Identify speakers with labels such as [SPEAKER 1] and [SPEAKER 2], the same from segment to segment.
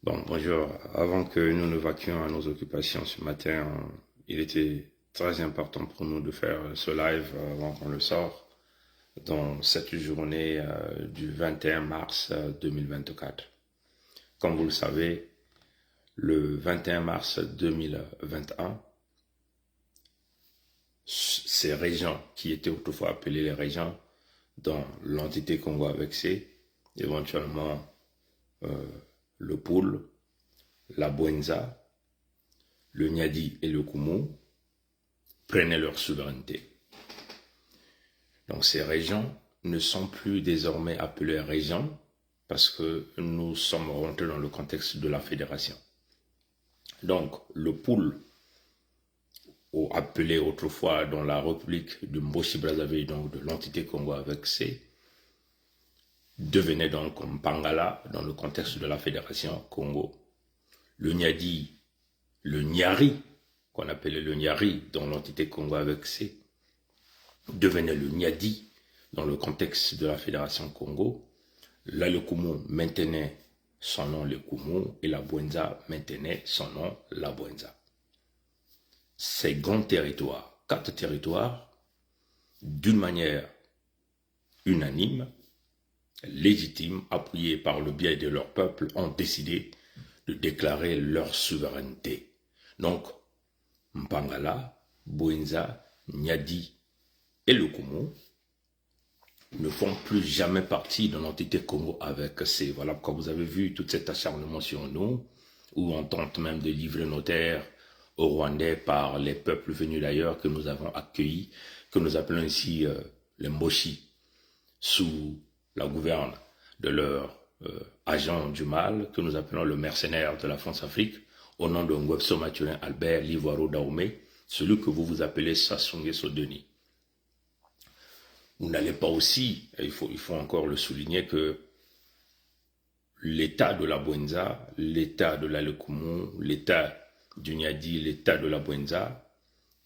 [SPEAKER 1] Bon, bonjour. Avant que nous ne vaquions à nos occupations ce matin, il était très important pour nous de faire ce live avant qu'on le sorte dans cette journée du 21 mars 2024. Comme vous le savez, le 21 mars 2021, ces régions qui étaient autrefois appelées les régions dans l'entité Congo avec C, éventuellement le Poul, la Bwenza, le Nyadi et le Koumou prenaient leur souveraineté. Donc ces régions ne sont plus désormais appelées régions parce que nous sommes rentrés dans le contexte de la fédération. Donc le Poul, appelé autrefois dans la République du Mboshi-Brazzaville, donc de l'entité Congo avec C, devenait donc Mpangala dans le contexte de la fédération Congo. Le Nyadi, le Nyari, qu'on appelait le Nyari dans l'entité Congo avec C, devenait le Nyadi dans le contexte de la fédération Congo. Là, le Koumou maintenait son nom le Koumou et la Bwenza maintenait son nom la Bwenza. Ces grands territoires, 4 territoires, d'une manière unanime, légitime, appuyés par le biais de leur peuple, ont décidé de déclarer leur souveraineté. Donc, Mpangala, Bwenza, Nyadi et le Koumou ne font plus jamais partie de l'entité Congo avec C. Voilà pourquoi vous avez vu tout cet acharnement sur nous, où on tente même de livrer nos terres aux Rwandais par les peuples venus d'ailleurs que nous avons accueillis, que nous appelons ici les Mboshi, sous la gouverne de leur agent du mal, que nous appelons le mercenaire de la France-Afrique, au nom de Ngwebso Mathurin Albert Livoiro Daoumé, celui que vous vous appelez Sassou Nguesso Denis. Vous n'allez pas aussi, il faut encore le souligner, que l'état de la Bwenza, l'état de la Lekoumou, l'état du Nyadi, l'état de la Bwenza,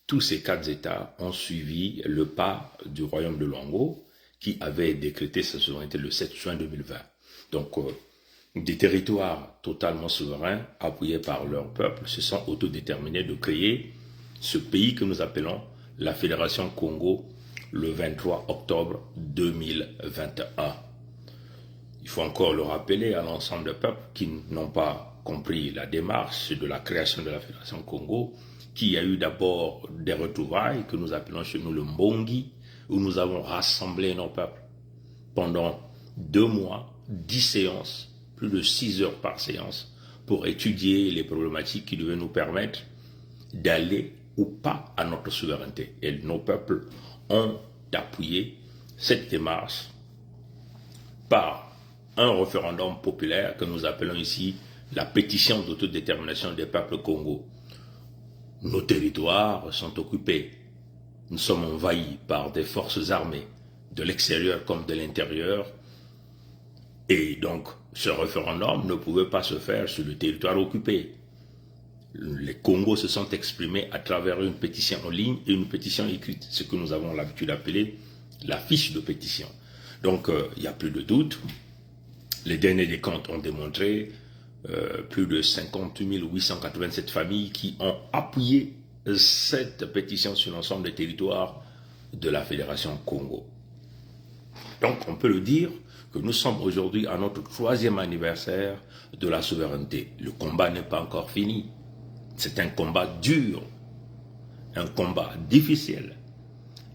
[SPEAKER 1] tous ces 4 états ont suivi le pas du royaume de Luango, qui avait décrété sa souveraineté le 7 juin 2020. Donc, des territoires totalement souverains, appuyés par leur peuple, se sont autodéterminés de créer ce pays que nous appelons la Fédération Congo le 23 octobre 2021. Il faut encore le rappeler à l'ensemble des peuples qui n'ont pas compris la démarche de la création de la Fédération Congo, qui a eu d'abord des retrouvailles que nous appelons chez nous le Mbongi, où nous avons rassemblé nos peuples pendant 2 mois, 10 séances, plus de 6 heures par séance, pour étudier les problématiques qui devaient nous permettre d'aller ou pas à notre souveraineté. Et nos peuples ont appuyé cette démarche par un référendum populaire que nous appelons ici la pétition d'autodétermination des peuples Congo. Nos territoires sont occupés. Nous sommes envahis par des forces armées, de l'extérieur comme de l'intérieur. Et donc, ce référendum ne pouvait pas se faire sur le territoire occupé. Les Congos se sont exprimés à travers une pétition en ligne et une pétition écrite, ce que nous avons l'habitude d'appeler la fiche de pétition. Donc, il n'y a plus de doute. Les derniers décomptes ont démontré plus de 50 887 familles qui ont appuyé cette pétition sur l'ensemble des territoires de la Fédération Congo. Donc, on peut le dire que nous sommes aujourd'hui à notre 3e anniversaire de la souveraineté. Le combat n'est pas encore fini. C'est un combat dur, un combat difficile,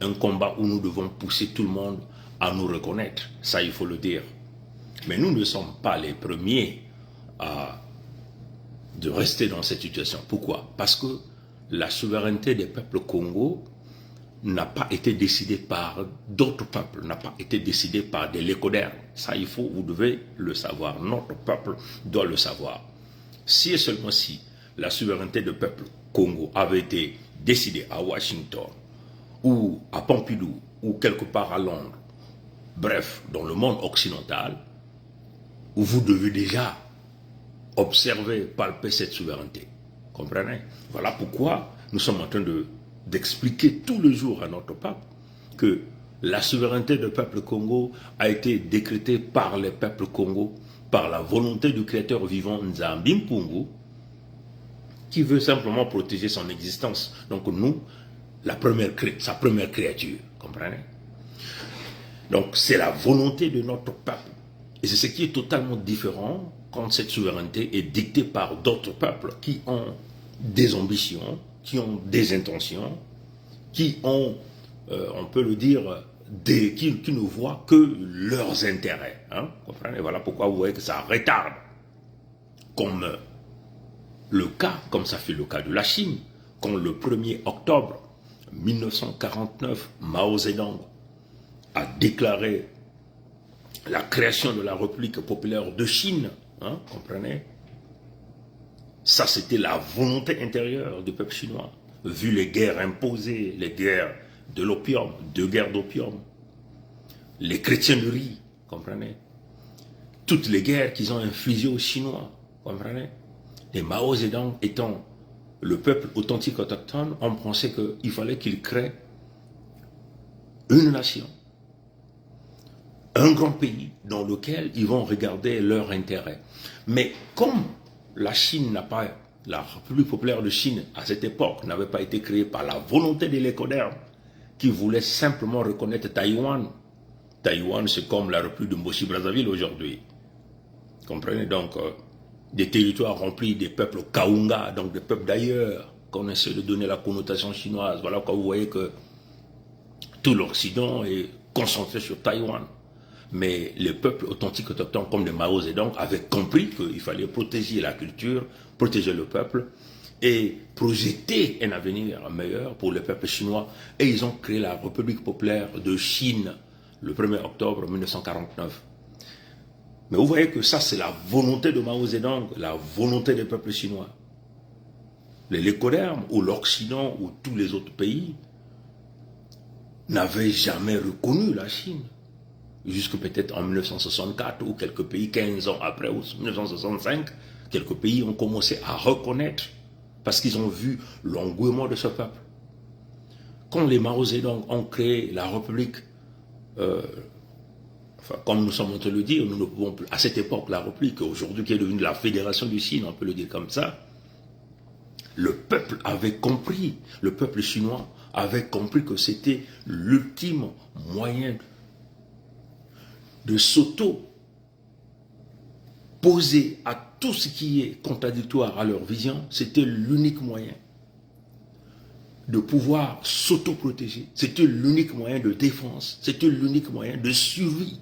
[SPEAKER 1] un combat où nous devons pousser tout le monde à nous reconnaître. Ça, il faut le dire. Mais nous ne sommes pas les premiers de rester dans cette situation. Pourquoi? Parce que la souveraineté des peuples Congo n'a pas été décidée par d'autres peuples, n'a pas été décidée par des lécodermes. Ça, vous devez le savoir. Notre peuple doit le savoir. Si et seulement si la souveraineté du peuple Congo avait été décidée à Washington, ou à Pompidou, ou quelque part à Londres, bref, dans le monde occidental, où vous devez déjà observer, palper cette souveraineté. Comprenez? Voilà pourquoi nous sommes en train d'expliquer tous les jours à notre peuple que la souveraineté du peuple Congo a été décrétée par les peuples Congo par la volonté du créateur vivant Nzambi Mpungu, qui veut simplement protéger son existence. Donc nous, sa première créature, comprenez? Donc c'est la volonté de notre peuple. Et c'est ce qui est totalement différent quand cette souveraineté est dictée par d'autres peuples qui ont des ambitions, qui ont des intentions, qui ont, on peut le dire, qui ne voient que leurs intérêts. Hein, comprenez? Voilà pourquoi vous voyez que ça retarde. Comme ça fait le cas de la Chine, quand le 1er octobre 1949, Mao Zedong a déclaré la création de la République populaire de Chine, hein, comprenez? Ça, c'était la volonté intérieure du peuple chinois, vu les guerres imposées, les guerres de l'opium, 2 guerres d'opium, les chrétienneries, comprenez? Toutes les guerres qu'ils ont infligées aux Chinois, comprenez? Et Mao Zedong étant le peuple authentique autochtone, on pensait qu'il fallait qu'il crée une nation, un grand pays dans lequel ils vont regarder leurs intérêts. Mais comme la République populaire de Chine, à cette époque, n'avait pas été créée par la volonté des Lécodermes, qui voulaient simplement reconnaître Taïwan. Taïwan, c'est comme la République de Moshi-Brazzaville aujourd'hui. Comprenez donc, des territoires remplis des peuples Kaunga, donc des peuples d'ailleurs, qu'on essaie de donner la connotation chinoise. Voilà quand vous voyez que tout l'Occident est concentré sur Taïwan. Mais les peuples authentiques autochtones comme les Mao Zedong avaient compris qu'il fallait protéger la culture, protéger le peuple et projeter un avenir meilleur pour le peuple chinois. Et ils ont créé la République populaire de Chine le 1er octobre 1949. Mais vous voyez que ça, c'est la volonté de Mao Zedong, la volonté des peuples chinois. Les Lécodermes ou l'Occident ou tous les autres pays n'avaient jamais reconnu la Chine. Jusque peut-être en 1964 ou quelques pays, 15 ans après, ou 1965, quelques pays ont commencé à reconnaître parce qu'ils ont vu l'engouement de ce peuple. Quand les Mao Zedong ont créé la République, comme nous sommes en train de le dire, nous ne pouvons plus, à cette époque, la République, aujourd'hui qui est devenue la Fédération du Chine, on peut le dire comme ça, le peuple avait compris, le peuple chinois avait compris que c'était l'ultime moyen de s'auto-poser à tout ce qui est contradictoire à leur vision. C'était l'unique moyen de pouvoir s'auto-protéger. C'était l'unique moyen de défense. C'était l'unique moyen de survie.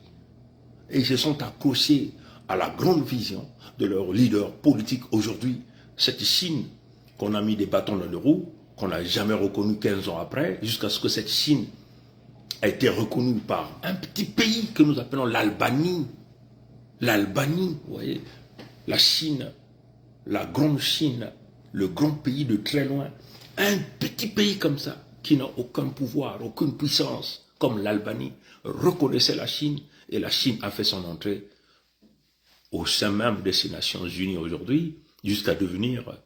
[SPEAKER 1] Et ils se sont accrochés à la grande vision de leur leader politique aujourd'hui. Cette Chine qu'on a mis des bâtons dans les roues, qu'on n'a jamais reconnue 15 ans après, jusqu'à ce que cette Chine a été reconnue par un petit pays que nous appelons l'Albanie. L'Albanie, vous voyez, la Chine, la grande Chine, le grand pays de très loin, un petit pays comme ça, qui n'a aucun pouvoir, aucune puissance, comme l'Albanie, reconnaissait la Chine, et la Chine a fait son entrée au sein même de ces Nations Unies aujourd'hui, jusqu'à devenir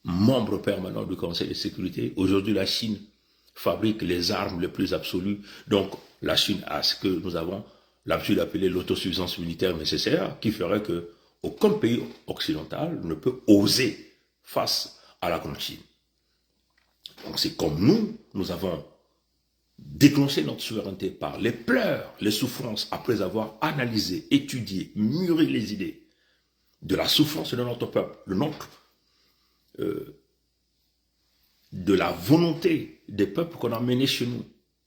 [SPEAKER 1] membre permanent du Conseil de sécurité. Aujourd'hui, la Chine fabrique les armes les plus absolues. Donc, la Chine a ce que nous avons l'habitude d'appeler l'autosuffisance militaire nécessaire, qui ferait que aucun pays occidental ne peut oser face à la grande Chine. Donc, c'est comme nous avons déclenché notre souveraineté par les pleurs, les souffrances, après avoir analysé, étudié, mûri les idées de la souffrance de notre peuple, de la volonté des peuples qu'on a menés chez nous,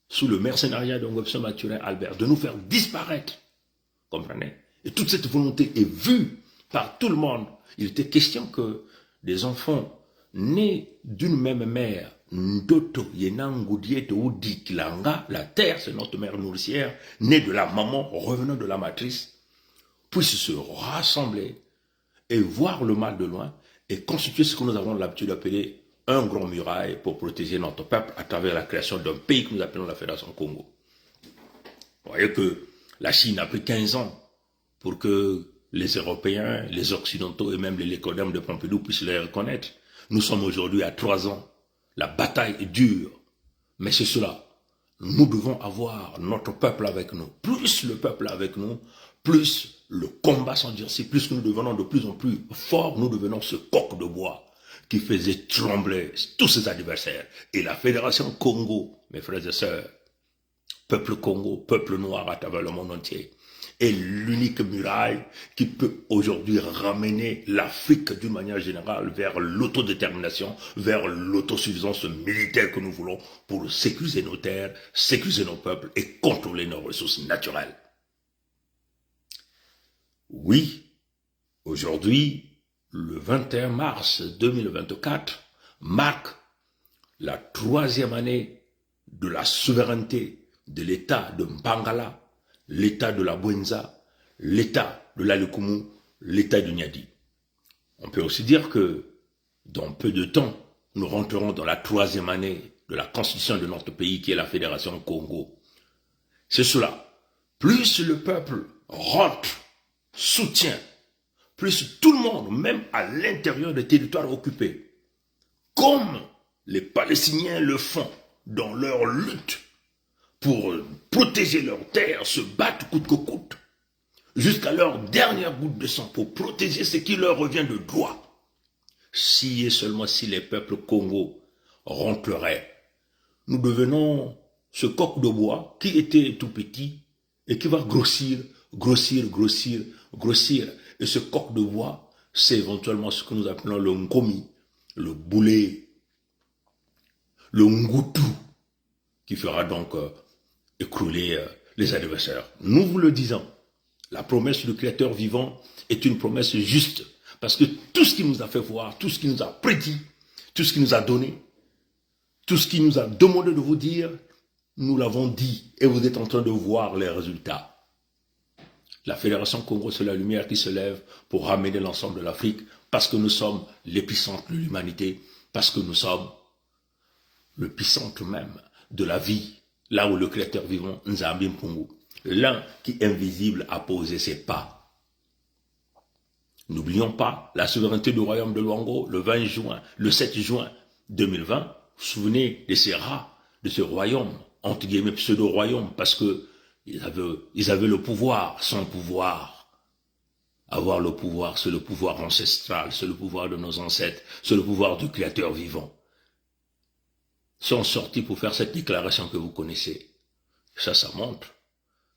[SPEAKER 1] sous le mercenariat de Ngobso Mathurin Albert, de nous faire disparaître. Comprenez? Et toute cette volonté est vue par tout le monde. Il était question que des enfants nés d'une même mère, Ndoto, Yenangudieto ou Dikilanga, la terre, c'est notre mère nourricière, née de la maman, revenant de la matrice, puissent se rassembler et voir le mal de loin et constituer ce que nous avons l'habitude d'appeler un grand muraille pour protéger notre peuple à travers la création d'un pays que nous appelons la Fédération Congo. Vous voyez que la Chine a pris 15 ans pour que les Européens, les Occidentaux et même les Lécodermes de Pompidou puissent les reconnaître. Nous sommes aujourd'hui à 3 ans. La bataille est dure, mais c'est cela. Nous devons avoir notre peuple avec nous. Plus le peuple est avec nous, plus le combat s'endurcit, plus que nous devenons de plus en plus forts, nous devenons ce coq de bois qui faisait trembler tous ses adversaires. Et la Fédération Congo, mes frères et sœurs, peuple Congo, peuple noir à travers le monde entier, est l'unique muraille qui peut aujourd'hui ramener l'Afrique d'une manière générale vers l'autodétermination, vers l'autosuffisance militaire que nous voulons pour sécuriser nos terres, sécuriser nos peuples et contrôler nos ressources naturelles. Oui, aujourd'hui, le 21 mars 2024 marque la 3e année de la souveraineté de l'État de Mbangala, l'État de la Bwenza, l'État de l'Alukumu, l'État du Niadi. On peut aussi dire que dans peu de temps, nous rentrerons dans la 3e année de la constitution de notre pays qui est la Fédération Congo. C'est cela. Plus le peuple rentre, soutient, plus tout le monde, même à l'intérieur des territoires occupés, comme les Palestiniens le font dans leur lutte pour protéger leurs terres, se battent coûte que coûte, jusqu'à leur dernière goutte de sang pour protéger ce qui leur revient de droit. Si et seulement si les peuples Congo rentreraient, nous devenons ce coq de bois qui était tout petit et qui va grossir, grossir, grossir, grossir. Et ce coq de bois, c'est éventuellement ce que nous appelons le ngomi, le boulet, le ngoutou, qui fera donc écrouler les adversaires. Nous vous le disons, la promesse du Créateur vivant est une promesse juste, parce que tout ce qu'il nous a fait voir, tout ce qu'il nous a prédit, tout ce qu'il nous a donné, tout ce qu'il nous a demandé de vous dire, nous l'avons dit, et vous êtes en train de voir les résultats. La Fédération Congo, c'est la lumière qui se lève pour ramener l'ensemble de l'Afrique, parce que nous sommes l'épicentre de l'humanité, parce que nous sommes l'épicentre même de la vie, là où le Créateur vivant, Nzambi Mpungu, l'un qui invisible a posé ses pas. N'oublions pas la souveraineté du royaume de Luango, le 7 juin 2020. Vous vous souvenez de ces rats, de ce royaume, entre guillemets pseudo-royaume, parce que ils avaient le pouvoir, sans pouvoir. Avoir le pouvoir, c'est le pouvoir ancestral, c'est le pouvoir de nos ancêtres, c'est le pouvoir du Créateur vivant. Ils sont sortis pour faire cette déclaration que vous connaissez. Ça montre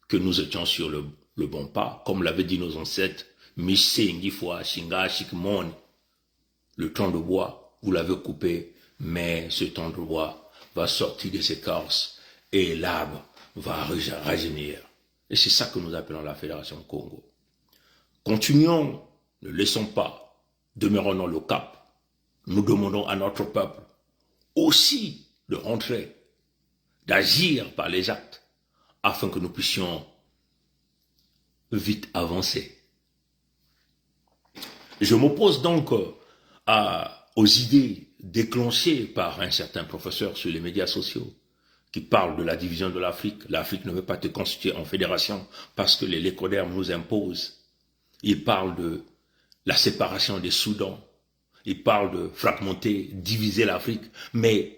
[SPEAKER 1] que nous étions sur le bon pas, comme l'avaient dit nos ancêtres. Le tronc de bois, vous l'avez coupé, mais ce tronc de bois va sortir de ses écorces et l'arbre va rajeunir. Et c'est ça que nous appelons la Fédération Congo. Continuons, ne laissons pas, demeurons dans le cap. Nous demandons à notre peuple aussi de rentrer, d'agir par les actes, afin que nous puissions vite avancer. Je m'oppose donc aux idées déclenchées par un certain professeur sur les médias sociaux qui parle de la division de l'Afrique. L'Afrique ne veut pas te constituer en fédération parce que les lécodermes nous imposent. Il parle de la séparation des Soudans. Il parle de fragmenter, diviser l'Afrique. Mais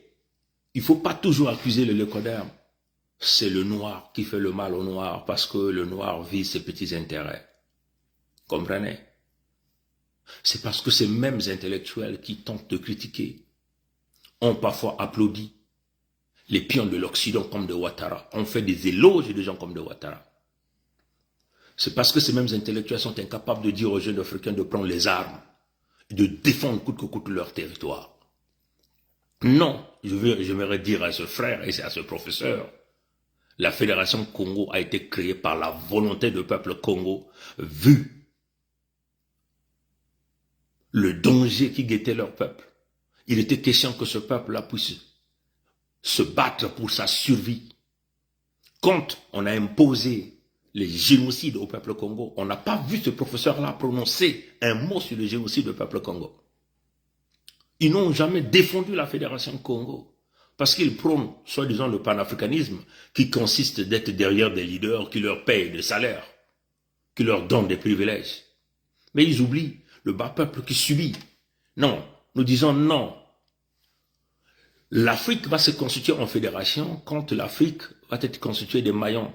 [SPEAKER 1] il ne faut pas toujours accuser le lécoderme. C'est le noir qui fait le mal au noir parce que le noir vise ses petits intérêts. Comprenez? C'est parce que ces mêmes intellectuels qui tentent de critiquer ont parfois applaudi les pions de l'Occident comme de Ouattara, ont fait des éloges de gens comme de Ouattara. C'est parce que ces mêmes intellectuels sont incapables de dire aux jeunes Africains de prendre les armes et de défendre coûte que coûte leur territoire. Non, j'aimerais dire à ce frère et à ce professeur, la Fédération Congo a été créée par la volonté du peuple Congo, vu le danger qui guettait leur peuple. Il était question que ce peuple-là puisse se battre pour sa survie. Quand on a imposé les génocides au peuple Congo, on n'a pas vu ce professeur-là prononcer un mot sur le génocide du peuple Congo. Ils n'ont jamais défendu la Fédération Congo parce qu'ils prônent, soi-disant, le panafricanisme qui consiste d'être derrière des leaders qui leur payent des salaires, qui leur donnent des privilèges. Mais ils oublient le bas peuple qui subit. Non, nous disons non. L'Afrique va se constituer en fédération quand l'Afrique va être constituée de maillons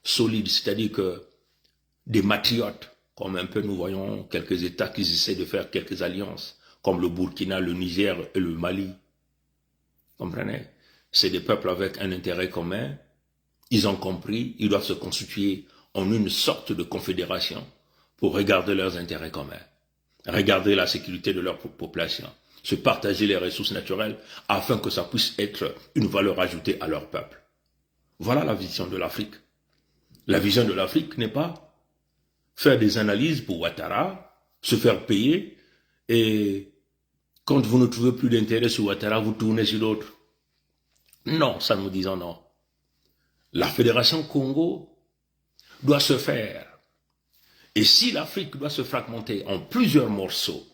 [SPEAKER 1] solides, c'est-à-dire que des matriotes, comme un peu nous voyons quelques États qui essaient de faire quelques alliances, comme le Burkina, le Niger et le Mali. Comprenez? C'est des peuples avec un intérêt commun. Ils ont compris, ils doivent se constituer en une sorte de confédération pour regarder leurs intérêts communs, regarder la sécurité de leur population, se partager les ressources naturelles afin que ça puisse être une valeur ajoutée à leur peuple. Voilà la vision de l'Afrique. La vision de l'Afrique n'est pas faire des analyses pour Ouattara, se faire payer, et quand vous ne trouvez plus d'intérêt sur Ouattara, vous tournez sur l'autre. Non, ça nous disons non. La Fédération Congo doit se faire. Et si l'Afrique doit se fragmenter en plusieurs morceaux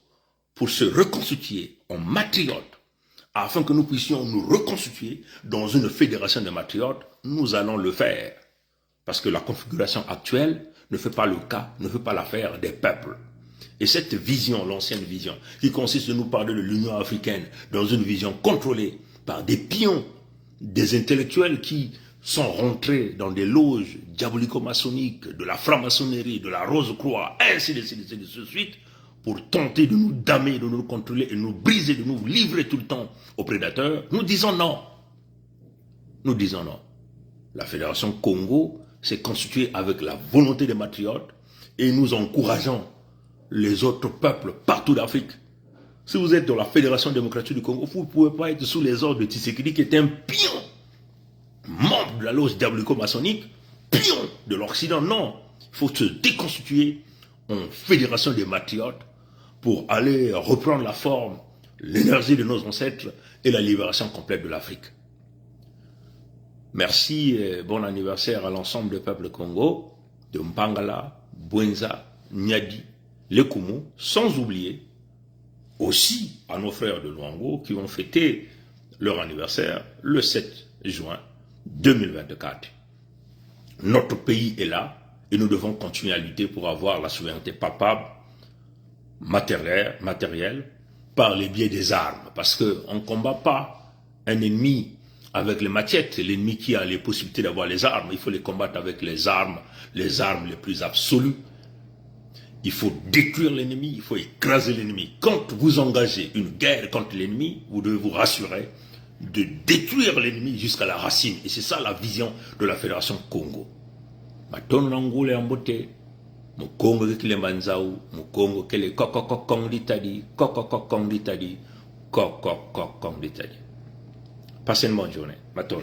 [SPEAKER 1] pour se reconstituer en matriotes, afin que nous puissions nous reconstituer dans une fédération de matriotes, nous allons le faire. Parce que la configuration actuelle ne fait pas le cas, ne fait pas l'affaire des peuples. Et cette vision, l'ancienne vision, qui consiste à nous parler de l'Union africaine dans une vision contrôlée par des pions, des intellectuels qui sont rentrés dans des loges diabolico-maçonniques, de la franc-maçonnerie, de la Rose-Croix, ainsi de suite, pour tenter de nous damer, de nous contrôler et nous briser, de nous livrer tout le temps aux prédateurs, nous disons non. Nous disons non. La Fédération Congo s'est constituée avec la volonté des matriotes et nous encourageons les autres peuples partout d'Afrique. Si vous êtes dans la Fédération démocratique du Congo, vous ne pouvez pas être sous les ordres de Tshisekedi qui est un pion, membre de la loge diabolico-maçonnique, pion de l'Occident. Non, il faut se déconstituer en Fédération des matriotes pour aller reprendre la forme, l'énergie de nos ancêtres et la libération complète de l'Afrique. Merci et bon anniversaire à l'ensemble des peuples Congo, de Mpangala, Bwenza, Nyadi, Lekumu, sans oublier aussi à nos frères de Luango qui vont fêter leur anniversaire le 7 juin 2024. Notre pays est là et nous devons continuer à lutter pour avoir la souveraineté palpable, matérielle, par les biais des armes. Parce qu'on ne combat pas un ennemi avec les machettes, l'ennemi qui a les possibilités d'avoir les armes. Il faut les combattre avec les armes les plus absolues. Il faut détruire l'ennemi, il faut écraser l'ennemi. Quand vous engagez une guerre contre l'ennemi, vous devez vous rassurer de détruire l'ennemi jusqu'à la racine. Et c'est ça la vision de la Fédération Congo. Maton Nangoule Ambote, Mukongo kile manzau, Mukongo kele kokokokong ditadi, kokokokong ditadi, kokokokong ditadi. Passez une bonne journée. Maton.